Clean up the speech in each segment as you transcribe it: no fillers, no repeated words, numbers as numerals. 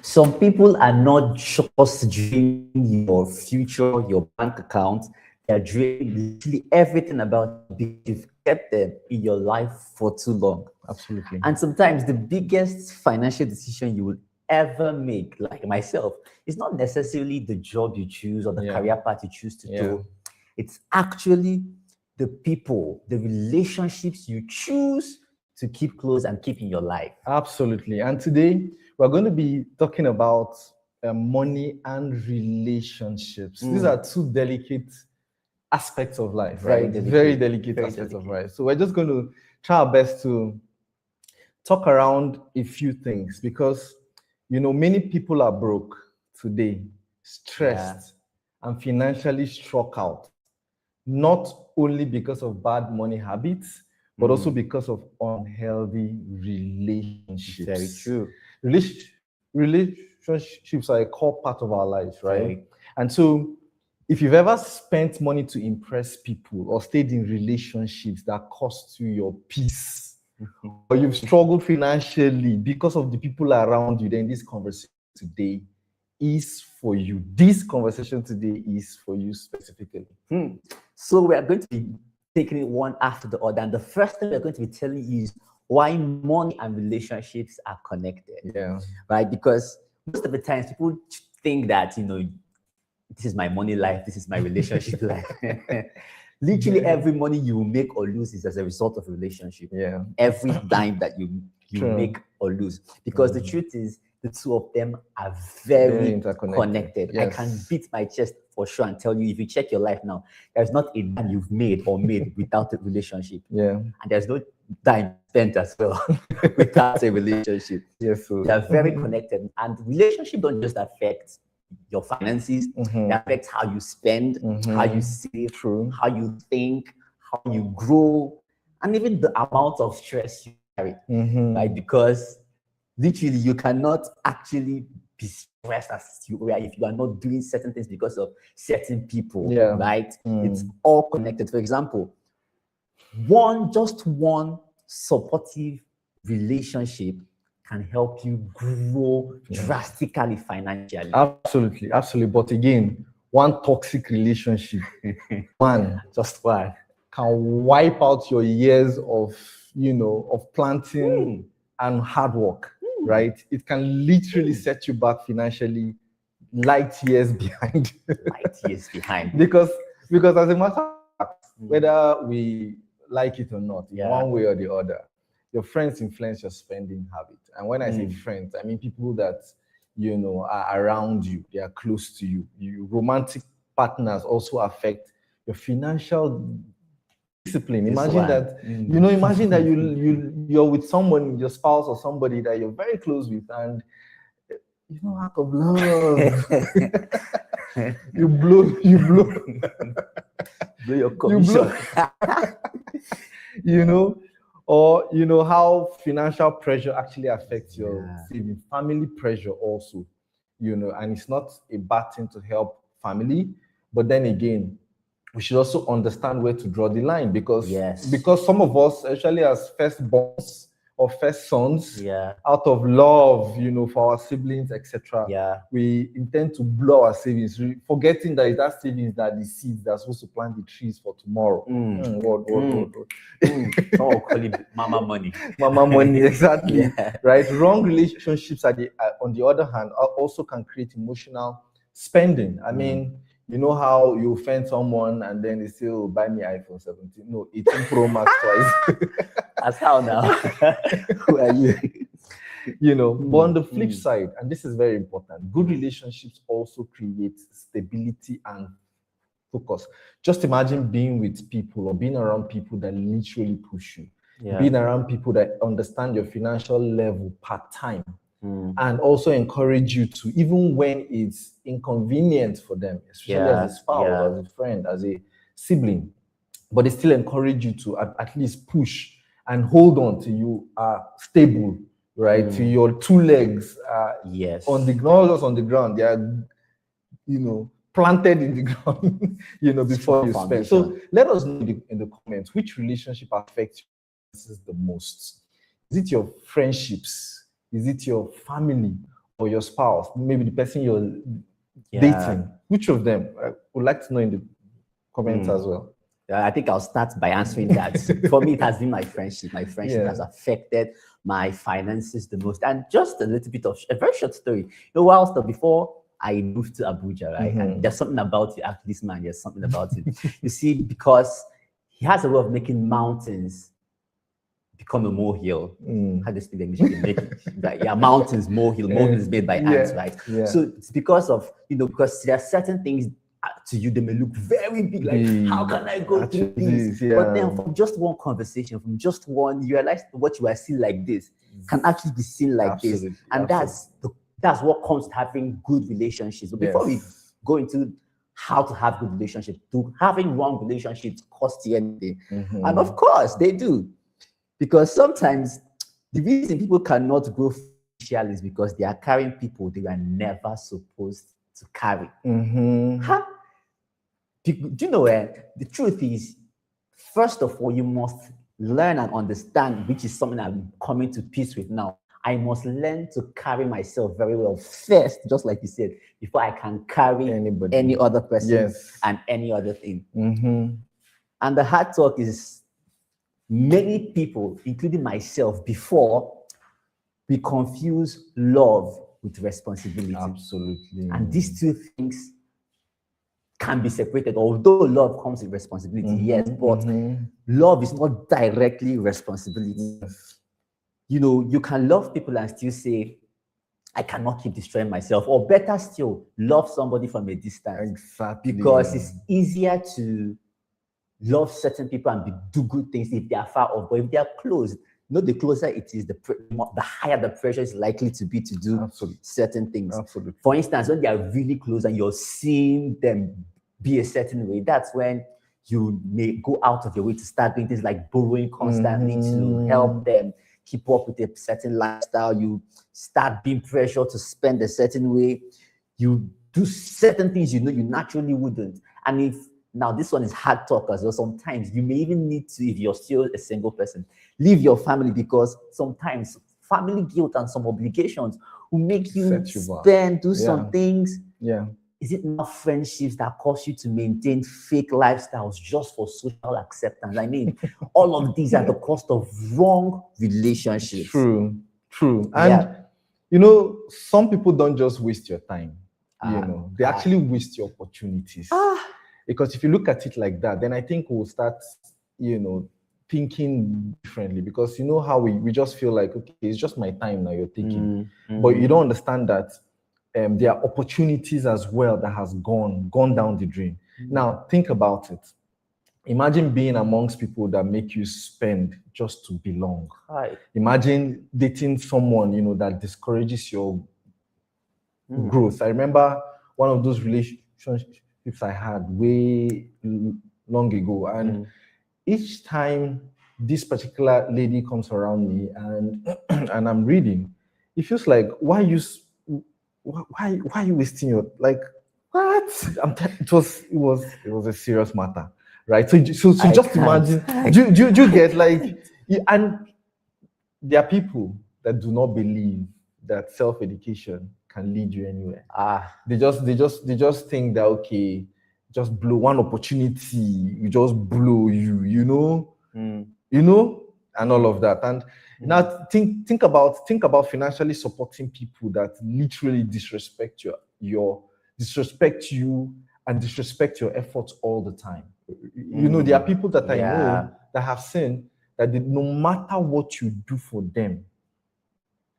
Some people are not just draining your future, your bank account. They're draining literally everything about you because you've kept them in your life for too long. Absolutely. And sometimes the biggest financial decision you will ever make, like myself, is not necessarily the job you choose or the Yeah. career path you choose to Yeah. do. It's actually the people, the relationships you choose to keep close and keep in your life. Absolutely. And today we're going to be talking about money and relationships. These are two delicate aspects of life, Very right? delicate. Very delicate Very aspects of delicate. life. So we're just going to try our best to talk around a few things because, many people are broke today, stressed, and financially struck out, not only because of bad money habits, but also because of unhealthy relationships. Very true. Relationships are a core part of our lives, right? Very. And so, if you've ever spent money to impress people or stayed in relationships that cost you your peace, or you've struggled financially because of the people around you, then this conversation today is for you. This conversation today is for you specifically. So we are going to be taking it one after the other. And the first thing we're going to be telling you is why money and relationships are connected. Yeah. Right? Because most of the times people think that, this is my money life, this is my relationship life. Literally every money you make or lose is as a result of a relationship. Yeah. Every dime that you True. make or lose. Because the truth is, the two of them are very interconnected. connected. Yes. I can beat my chest for sure and tell you, if you check your life now, there's not a dime you've made without a relationship. Yeah. And there's no dime spent as well without a relationship. Yes. So They are very connected. And relationship don't just affect your finances, they affect how you spend, how you save, True. how you think, how you grow, and even the amount of stress you carry. Right? Because literally you cannot actually be stressed as you are if you are not doing certain things because of certain people. Yeah. Right? It's all connected. For example, just one supportive relationship can help you grow drastically financially. Absolutely. But again, one toxic relationship, Just one. can wipe out your years of, of planting and hard work, right? It can literally set you back financially light years behind. Because as a matter of fact, whether we like it or not, in one way or the other, your friends influence your spending habit. And when I say friends, I mean people that are around you, they are close to you. Romantic partners also affect your financial discipline. Imagine that you're with someone, your spouse or somebody that you're very close with, and out of love, you blow your commission. Or how financial pressure actually affects your saving. Family pressure also, and it's not a bad thing to help family, but then again, we should also understand where to draw the line because some of us, especially as firstborns or first sons, out of love, for our siblings, etc., we intend to blow our savings, forgetting that it's that savings that the seeds that's supposed to plant the trees for tomorrow. Oh, call it mama money. Mama money, exactly. Right? Wrong relationships, on the other hand, also can create emotional spending. I mean, you know how you offend someone and then they still buy me iPhone 17. No, 18 Pro Max twice. That's how now. Who are you? But on the flip side, and this is very important, good relationships also create stability and focus. Just imagine being with people or being around people that literally push you. Being around people that understand your financial level part-time. And also encourage you to, even when it's inconvenient for them, especially as a spouse, as a friend, as a sibling, but they still encourage you to at least push and hold on till you are stable, right? To your two legs on the ground, just on the ground. They are, planted in the ground, before you spend. So let us know in the comments which relationship affects you the most. Is it your friendships? Is it your family? or your spouse, maybe the person you're dating? Which of them? I would like to know in the comments as well. I think I'll start by answering that. For me, it has been my friendship. My friendship has affected my finances the most. And just a little bit of a very short story. Whilst before I moved to Abuja, right? And there's something about this man. There's something about it. You see, because he has a way of making mountains become a molehill. How do you speak English? Mountains, molehill. Molehill is made by ants, right? So it's because of, because there are certain things to you, they may look very big, like how can I go through this? But then from just one conversation, from just one, you realize what you are seeing like this can actually be seen like this. And that's what comes to having good relationships. But before we go into how to have good relationships, to having wrong relationships cost you anything. And of course they do. Because sometimes the reason people cannot grow financially is because they are carrying people they were never supposed to carry. Do you know where the truth is? First of all, you must learn and understand, which is something I'm coming to peace with now. I must learn to carry myself very well first, just like you said, before I can carry any other person and any other thing. And the hard talk is, many people, including myself, before we confuse love with responsibility. Absolutely. And these two things can be separated, although love comes with responsibility, yes, but love is not directly responsibility. You can love people and still say, I cannot keep destroying myself, or better still, love somebody from a distance. Exactly. Because it's easier to love certain people and do good things if they are far off, but if they are close, the closer it is, the higher the pressure is likely to be to do certain things. For instance, when they are really close and you're seeing them be a certain way, that's when you may go out of your way to start doing things like borrowing constantly to help them keep up with a certain lifestyle. You start being pressured to spend a certain way. You do certain things you naturally wouldn't. And now this one is hard talk as well. Sometimes you may even need to, if you're still a single person, leave your family, because sometimes family guilt and some obligations will make you do some things. Is it not friendships that cause you to maintain fake lifestyles just for social acceptance? I mean, all of these are the cost of wrong relationships. True. And some people don't just waste your time. They actually waste your opportunities. Because if you look at it like that, then I think we'll start, thinking differently. Because how we just feel like, okay, it's just my time now you're taking. But you don't understand that there are opportunities as well that has gone down the drain. Now, think about it. Imagine being amongst people that make you spend just to belong. Imagine dating someone, that discourages your growth. I remember one of those relationships I had way long ago, and each time this particular lady comes around me and I'm reading, it feels like, why are you wasting your, like, what? It was a serious matter, right? So just imagine, do you get, like, and there are people that do not believe that self-education can lead you anywhere. They just think that, okay, just blow one opportunity, you just blow you, and all of that. And now think about financially supporting people that literally disrespect you and disrespect your efforts all the time. There are people that I know that have seen that no matter what you do for them,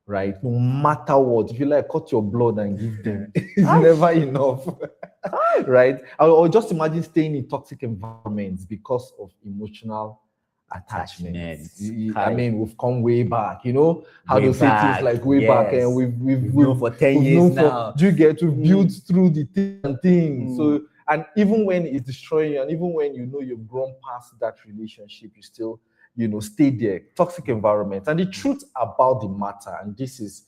right? No matter what, if you like, cut your blood and give them, it's never enough, right? Or just imagine staying in toxic environments because of emotional attachment. I mean, we've come way back, how to say things like way back, and we've known for 10 years now. Do you get to build through the thing? So, and even when it's destroying you, and even when you've grown past that relationship, you still stay there. Toxic environment. And the truth about the matter, and this is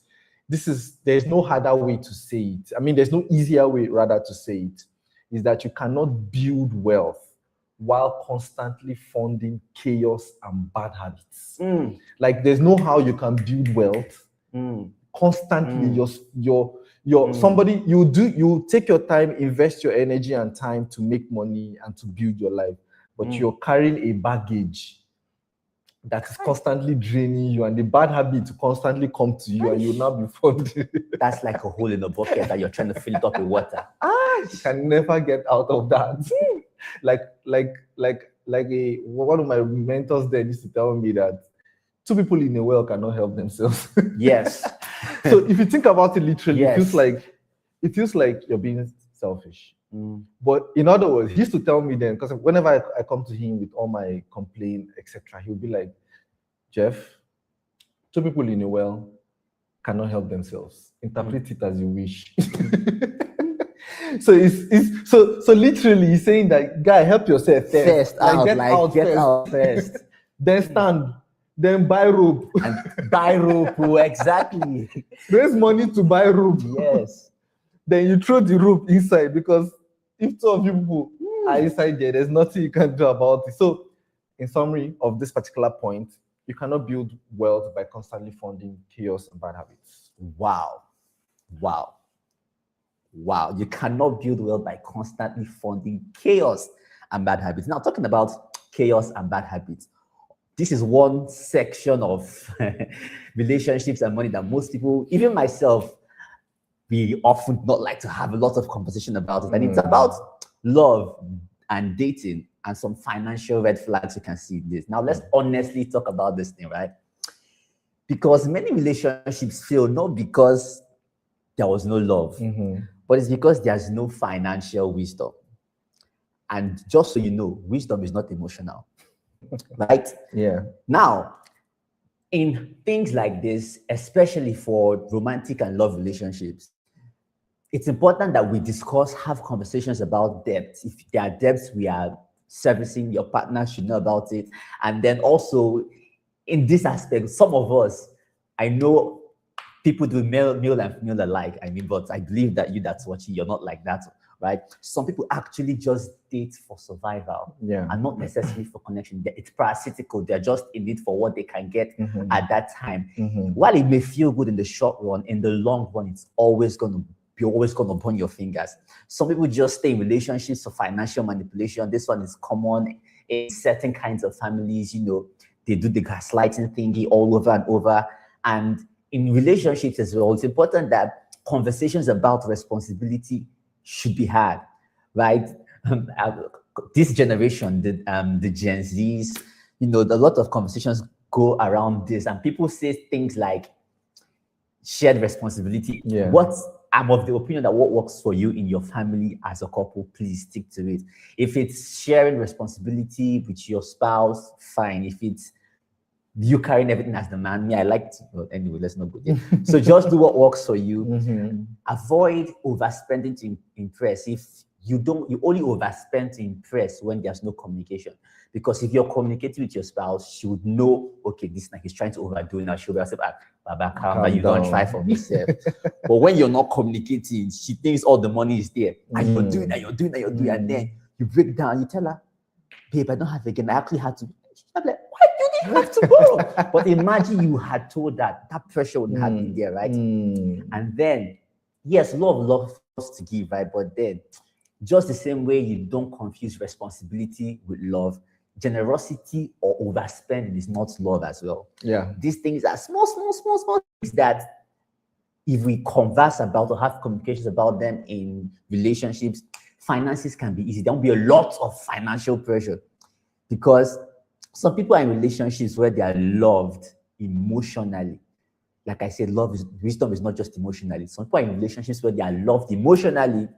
there's no harder way to say it. I mean, there's no easier way rather to say it, is that you cannot build wealth while constantly funding chaos and bad habits. Like, there's no how you can build wealth constantly. Your somebody, you take your time, invest your energy and time to make money and to build your life, but you're carrying a baggage that is constantly draining you, and the bad habit to constantly come to you, and you'll now be funded. That's like a hole in a bucket that you're trying to fill it up with water. You can never get out of that. One of my mentors there used to tell me that two people in a well cannot help themselves. Yes. So if you think about it literally, Yes. it feels like you're being selfish. But in other words, he used to tell me then, because whenever I come to him with all my complaint, etc., he'll be like, Jeff, two people in a well cannot help themselves. Interpret it as you wish. So literally he's saying that, guy, help yourself first. Get out first. Then stand. Then buy rope. And buy rope, exactly. Raise money to buy rope. Yes. Then you throw the rope inside, because if two of you people are inside there's nothing you can do about it. So, in summary of this particular point, you cannot build wealth by constantly funding chaos and bad habits. Wow. You cannot build wealth by constantly funding chaos and bad habits. Now, talking about chaos and bad habits, this is one section of relationships and money that most people, even myself, we often not like to have a lot of conversation about it. And it's about love and dating and some financial red flags you can see in this. Now, let's honestly talk about this thing, right? Because many relationships fail not because there was no love, but it's because there's no financial wisdom. And just so you know, wisdom is not emotional, right? Yeah. Now, in things like this, especially for romantic and love relationships, it's important that we discuss, have conversations about debt. If there are debts we are servicing, your partner should know about it. And then also, in this aspect, some of us, I know people do male and female alike. I mean, but I believe that you that's watching, you're not like that, right? Some people actually just date for survival and not necessarily for connection. It's parasitical. They're just in it for what they can get at that time. While it may feel good in the short run, in the long run, it's always going to burn your fingers. Some people just stay in relationships for financial manipulation. This one is common in certain kinds of families. They do the gaslighting thingy all over and over. And in relationships as well, it's important that conversations about responsibility should be had, right? This generation, the Gen Zs, a lot of conversations go around this, and people say things like shared responsibility. I'm of the opinion that what works for you in your family as a couple, please stick to it. If it's sharing responsibility with your spouse, fine. If it's you carrying everything as the man, I like to, well, anyway, let's not go there. So just do what works for you. Avoid overspending to impress. If you only overspend to impress when there's no communication. Because if you're communicating with your spouse, she would know, okay, this like he's trying to overdo it now. She'll be like, Baba, calm, you don't try for me, sir. But when you're not communicating, she thinks all the money is there. And you're doing that. And then you break down, you tell her, babe, I don't have it again. I actually had to. I'm like, why you didn't have to borrow? But imagine you had told that pressure wouldn't have been there, right? And then, yes, love loves to give, right? But then, just the same way you don't confuse responsibility with love, generosity or overspending is not love as well. Yeah. These things are small things that if we converse about or have communications about them in relationships, finances can be easy. There won't be a lot of financial pressure because some people are in relationships where they are loved emotionally. Like I said, wisdom is not just emotionally. Some people are in relationships where they are loved emotionally,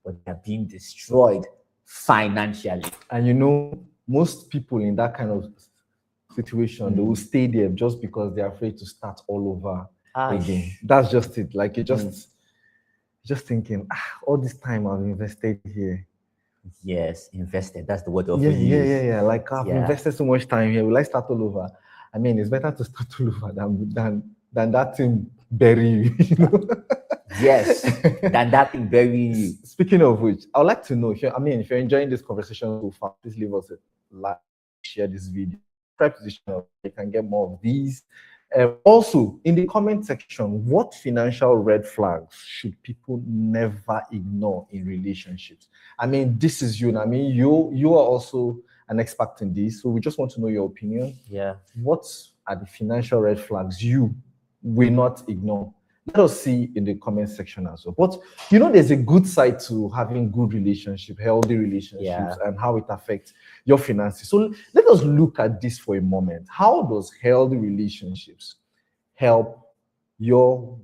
but they are being destroyed financially. And most people in that kind of situation, they will stay there just because they're afraid to start all over again. That's just it. Like, you're just thinking, all this time I've invested here. Yes, invested. That's the word of Yeah. Like, I've invested so much time here. Will I start all over? I mean, it's better to start all over than that thing bury you. Yes, than that thing bury you. Speaking of which, I would like to know if you're enjoying this conversation so far, please leave us a like, share this video, subscribe to the channel. You can get more of these Also, in the comment section, what financial red flags should people never ignore in relationships? I mean, this is you. I mean, you are also an expert in this, so we just want to know your opinion. Yeah. What are the financial red flags you will not ignore? Let us see in the comment section as well. But there's a good side to having good relationship, healthy relationships, and how it affects your finances. So let us look at this for a moment. How does healthy relationships help your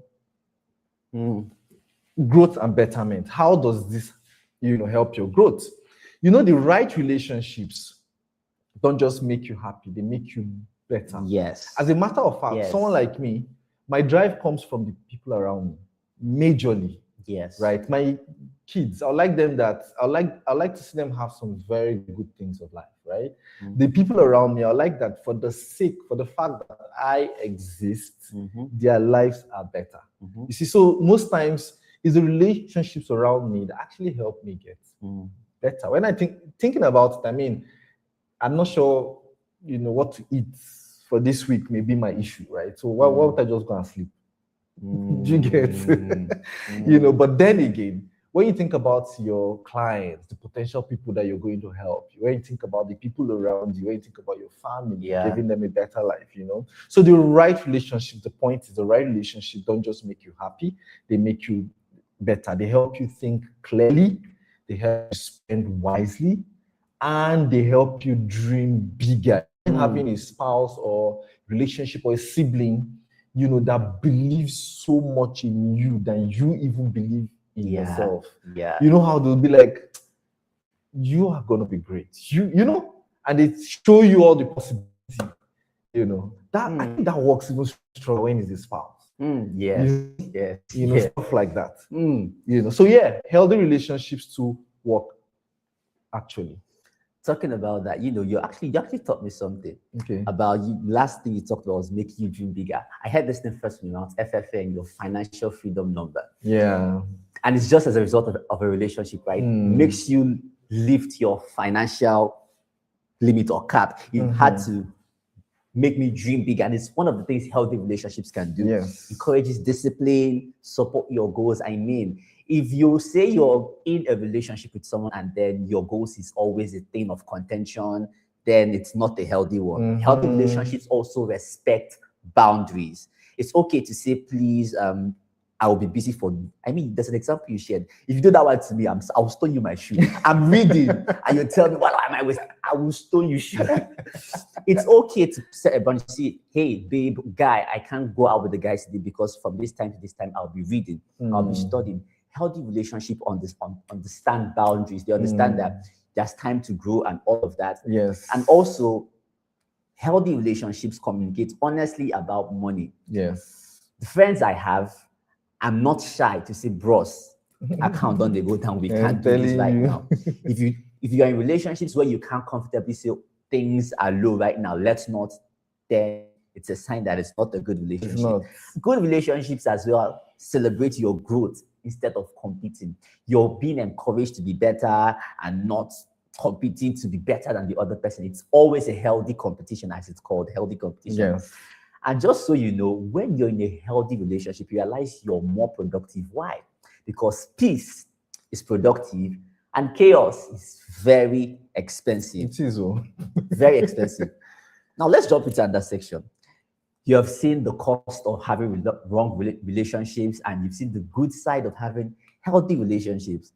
growth and betterment? How does this, help your growth? The right relationships don't just make you happy, they make you better. Yes. As a matter of fact, someone like me, my drive comes from the people around me, majorly. Yes. Right. My kids, I like to see them have some very good things of life, right? The people around me, I like that for the fact that I exist, their lives are better. You see, so most times it's the relationships around me that actually help me get better. When I thinking about it, I mean, I'm not sure, what to eat for this week may be my issue, right? So why would I just go and sleep? Do you get? But then again, when you think about your clients, the potential people that you're going to help, when you think about the people around you, when you think about your family, giving them a better life, So the right relationship, the point is the right relationship don't just make you happy, they make you better. They help you think clearly, they help you spend wisely, and they help you dream bigger. Having a spouse or relationship or a sibling, that believes so much in you than you even believe in yourself. Yeah. You know how they'll be like, you are gonna be great. And they show you all the possibility. That I think that works even stronger when it's a spouse. Yes. Stuff like that. So healthy relationships to work actually. Talking about that, you actually taught me something. Okay. About you. Last thing you talked about was making you dream bigger. I heard this thing first when you announced FFN, your financial freedom number. Yeah. And it's just as a result of a relationship, right? Makes you lift your financial limit or cap. You had to make me dream big, and it's one of the things healthy relationships can do. Yes. Encourages discipline, support your goals. I mean, if you say you're in a relationship with someone and then your goals is always a thing of contention, then it's not a healthy one. Healthy relationships also respect boundaries. It's okay to say, please, I will be busy for. I mean, there's an example you shared. If you do that one to me, I'll stone you my shoe. I'm reading, and you tell me, what am I wasting? I will stone you shoe. It's okay to set a boundary. See, hey, babe, guy, I can't go out with the guys today because from this time to this time, I'll be reading, I'll be studying. Healthy relationship understand boundaries. They understand that there's time to grow and all of that. Yes. And also, healthy relationships communicate honestly about money. Yes. The friends I have, I'm not shy to say, bros, account don't they go down? We can't do this right now. If you are in relationships where you can't comfortably say things are low right now, let's not, then it's a sign that it's not a good relationship. Good relationships as well celebrate your growth instead of competing. You're being encouraged to be better and not competing to be better than the other person. It's always a healthy competition, as it's called, healthy competition. Yes. And just so you know, when you're in a healthy relationship, you realize you're more productive. Why? Because peace is productive and chaos is very expensive. It is. Very expensive. Now, let's jump into that section. You have seen the cost of having wrong relationships, and you've seen the good side of having healthy relationships.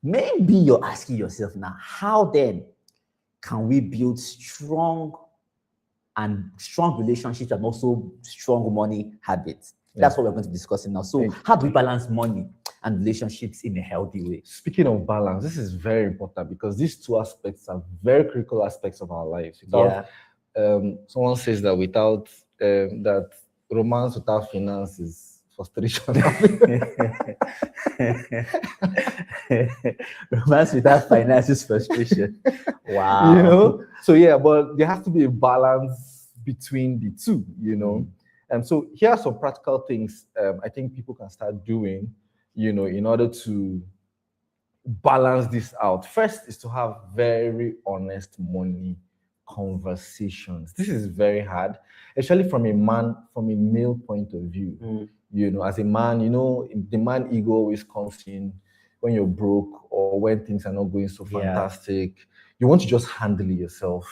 Maybe you're asking yourself now, how then can we build strong relationships and also strong money habits? That's what we're going to be discussing now. So how do we balance money and relationships in a healthy way? Speaking of balance, this is very important because these two aspects are very critical aspects of our lives. Someone says that without that romance without finance is frustration. Romance without finance is frustration. Wow. So but there has to be a balance between the two, And so here are some practical things I think people can start doing, in order to balance this out. First is to have very honest money conversations. This is very hard, especially from a male point of view. As a man, the man ego always comes in when you're broke or when things are not going so fantastic. You want to just handle it yourself.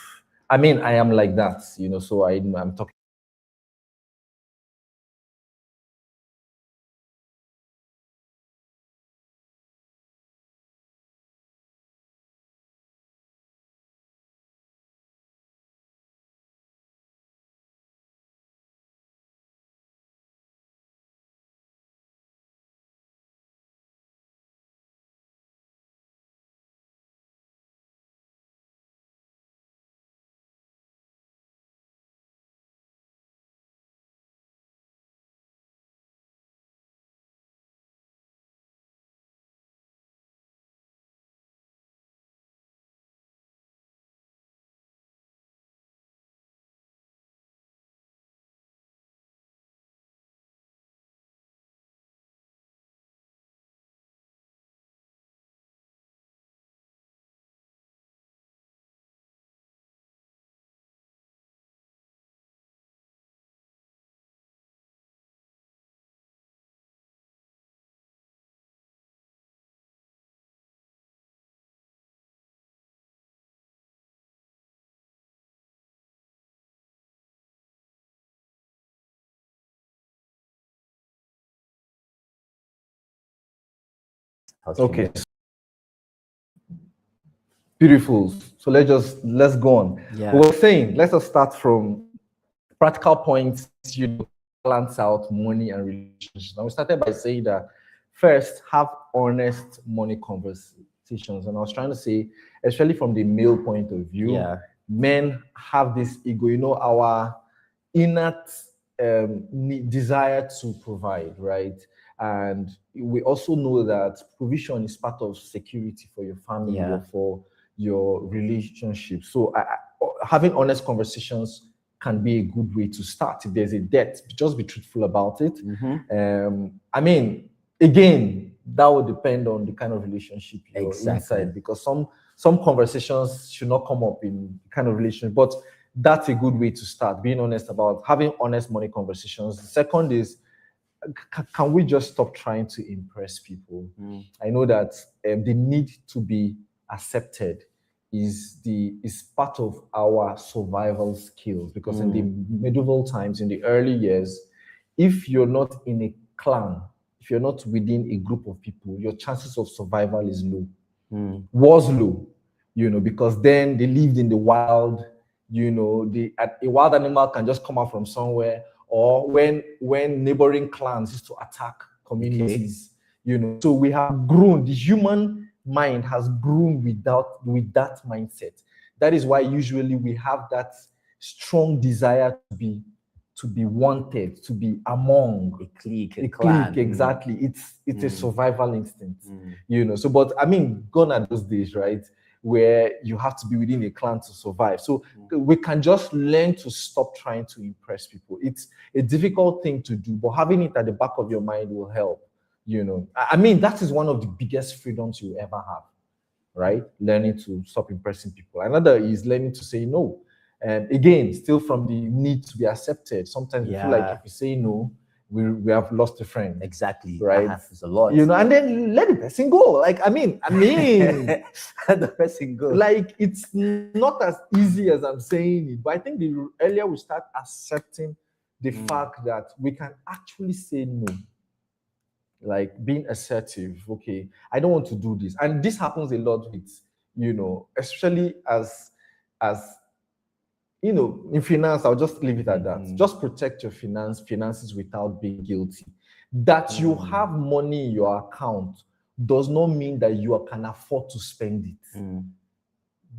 I mean, I am like that, so I'm talking. Okay. Beautiful. So let's go on. Yeah. We were saying, let's just start from practical points, balance out money and relationships. And we started by saying that first, have honest money conversations. And I was trying to say, especially from the male point of view, men have this ego, our innate desire to provide, right? And we also know that provision is part of security for your family or for your relationship. So having honest conversations can be a good way to start. If there's a debt, just be truthful about it. I mean, again, that would depend on the kind of relationship you're inside, because some conversations should not come up in the kind of relationship, but that's a good way to start, being honest about having honest money conversations. The second is, can we just stop trying to impress people? I know that the need to be accepted is part of our survival skills, because in the medieval times, in the early years, if you're not in a clan, if you're not within a group of people, your chances of survival is low. Was low, because then they lived in the wild. A wild animal can just come out from somewhere, or when neighboring clans used to attack communities. So we have grown, the human mind has grown with that mindset. That is why usually we have that strong desire to be wanted, to be among a clique, exactly. It's a survival instinct. So, but I mean, gone are those days, right, where you have to be within a clan to survive. So we can just learn to stop trying to impress people. It's a difficult thing to do, but having it at the back of your mind will help. I mean, that is one of the biggest freedoms you ever have, right? Learning to stop impressing people. Another is learning to say no. And again, still from the need to be accepted. Sometimes we feel like if we say no, we have lost a friend. Exactly. Right. That happens a lot. And then let the person go. Like, I mean, let the person go. Like, it's not as easy as I'm saying it, but I think the earlier we start accepting the fact that we can actually say no, like being assertive. Okay, I don't want to do this. And this happens a lot with, especially as in finance. I'll just leave it at that. Just protect your finances without being guilty. That you have money in your account does not mean that you can afford to spend it.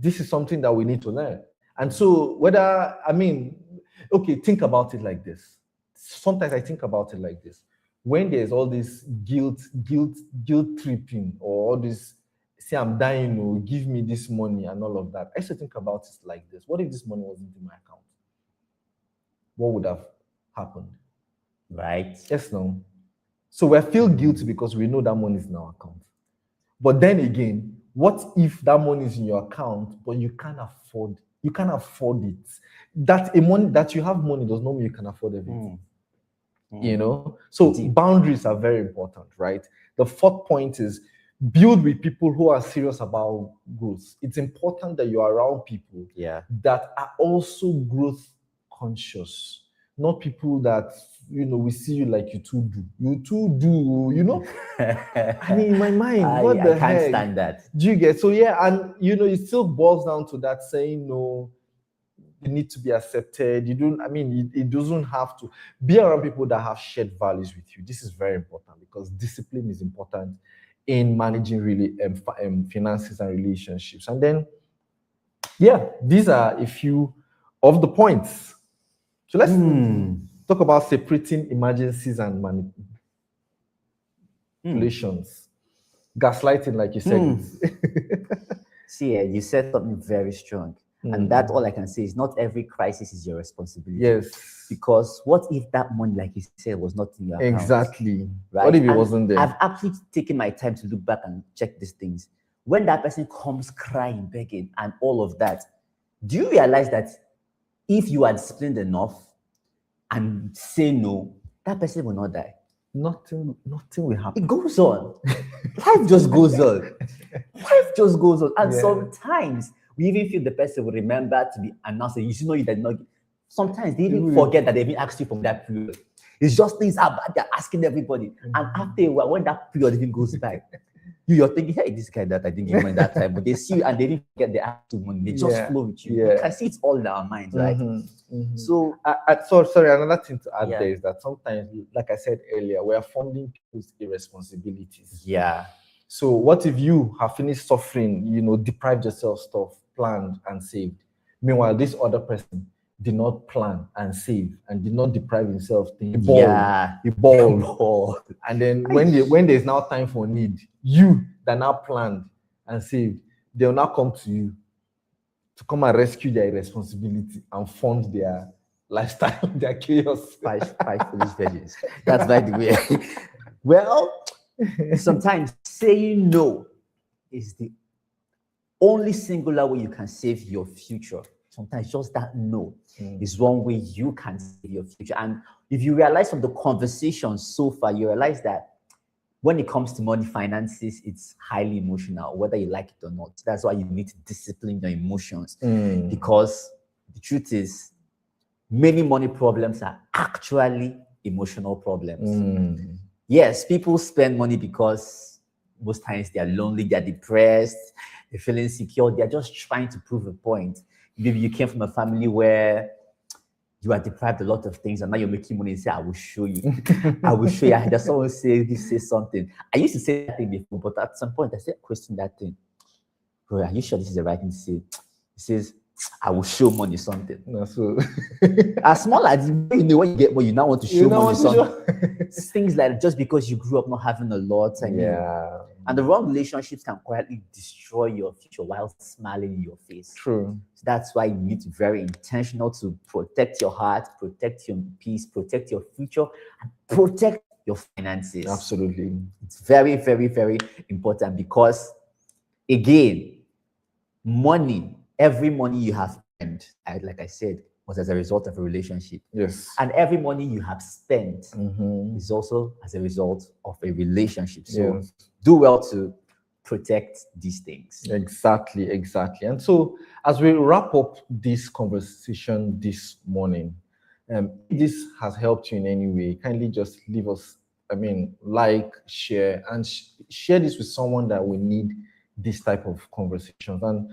This is something that we need to learn. And so think about it like this. Sometimes I think about it like this. When there's all this guilt tripping, or all this, say I'm dying, or give me this money and all of that, I used to think about it like this. What if this money wasn't in my account? What would have happened? Right. Yes, no. So we feel guilty because we know that money is in our account. But then again, what if that money is in your account, but you can't afford You can't afford it. That you have money does not mean you can afford everything. You know, so boundaries are very important, right? The fourth point is build with people who are serious about growth. It's important that you are around people that are also growth conscious, not people that, you know, we see you like you too do, you know. I mean, in my mind, what the I can't heck? stand that. Do you get? So yeah, and you know, it still boils down to that saying no. You need to be accepted. You don't, I mean, it doesn't have to be around people that have shared values with you. This is very important because discipline is important in managing really finances and relationships. And then, yeah, these are a few of the points. So let's talk about separating emergencies and manipulations. Gaslighting, like you said. See, you said something very strong. And that's all I can say is not every crisis is your responsibility. Yes. Because what if that money, like you said, was not in your account? Exactly. Right? What if it wasn't there? I've actually taken my time to look back and check these things. When that person comes crying, begging, and all of that, do you realize that if you are disciplined enough and say no, that person will not die? Nothing will happen. It goes on. Life just goes on. Life just goes on. And sometimes we even feel the person will remember to be announcing. You should know you did not. Sometimes they even forget that they even asked you from that period. It's just things are bad. They're asking everybody. And after a while, when that period even goes by, you're thinking, hey, this guy that I didn't give money that time. But they see you and they didn't forget the actual money. They just flow with you. You can see it's all in our minds, right? So, sorry, another thing to add there is that sometimes, like I said earlier, we are funding people's irresponsibilities. Yeah. So what if you have finished suffering, you know, deprived yourself stuff, planned and saved? Meanwhile, this other person did not plan and save and did not deprive himself. He balled. And then when there's now time for need, you that now planned and saved, they'll now come to you to come and rescue their irresponsibility and fund their lifestyle, their chaos. Five foolish virgins. That's by the way. Well, sometimes saying no is the only singular way you can save your future. Sometimes just that no is one way you can save your future. And if you realize from the conversation so far, you realize that when it comes to money, finances, it's highly emotional, whether you like it or not. That's why you need to discipline your emotions. Because the truth is, many money problems are actually emotional problems. Yes, people spend money because most times they are lonely, they're depressed, they're feeling insecure, they're just trying to prove a point. Maybe you came from a family where you are deprived of a lot of things and now you're making money and say, I will show you. I will show you. I just someone say something. I used to say that thing before, but at some point I said, question that thing. Bro, are you sure this is the right thing to say? It says, I will show money something. No, so as small as you know when you get what you now want to show money something. Things like just because you grew up not having a lot and and the wrong relationships can quietly destroy your future while smiling in your face. True. So that's why you need to be very intentional to protect your heart, protect your peace, protect your future, and protect your finances. Absolutely. It's very, very, very important because again, every money you have spent, like I said, was as a result of a relationship. Yes. And every money you have spent is also as a result of a relationship. So do well to protect these things. Exactly. And so as we wrap up this conversation this morning, if this has helped you in any way, kindly just leave us, like, share, and share this with someone that will need this type of conversations. And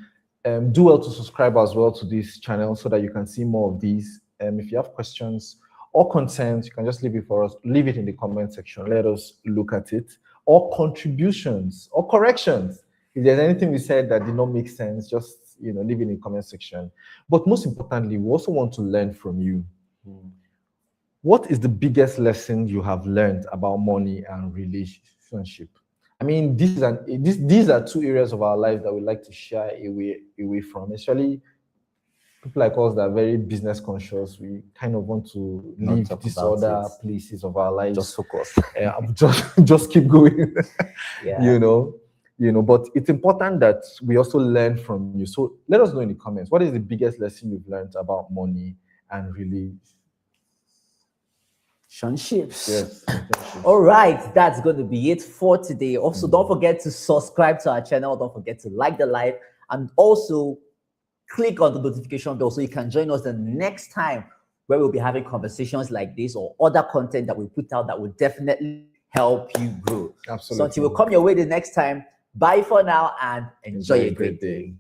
do well to subscribe as well to this channel so that you can see more of these. If you have questions or concerns, you can just leave it for us. Leave it in the comment section. Let us look at it. Or contributions or corrections. If there's anything we said that did not make sense, just leave it in the comment section. But most importantly, we also want to learn from you. What is the biggest lesson you have learned about money and relationship? These are two areas of our life that we like to shy away from, especially people like us that are very business conscious. We kind of want to leave these other places of our lives. Just focus. Just keep going. But it's important that we also learn from you. So let us know in the comments, what is the biggest lesson you've learned about money and relationships? Yes. All right, that's going to be it for today. Also, don't forget to subscribe to our channel. Don't forget to like the live, and also click on the notification bell so you can join us the next time where we'll be having conversations like this or other content that we put out that will definitely help you grow. Absolutely. So until we come your way the next time, bye for now and enjoy a great day.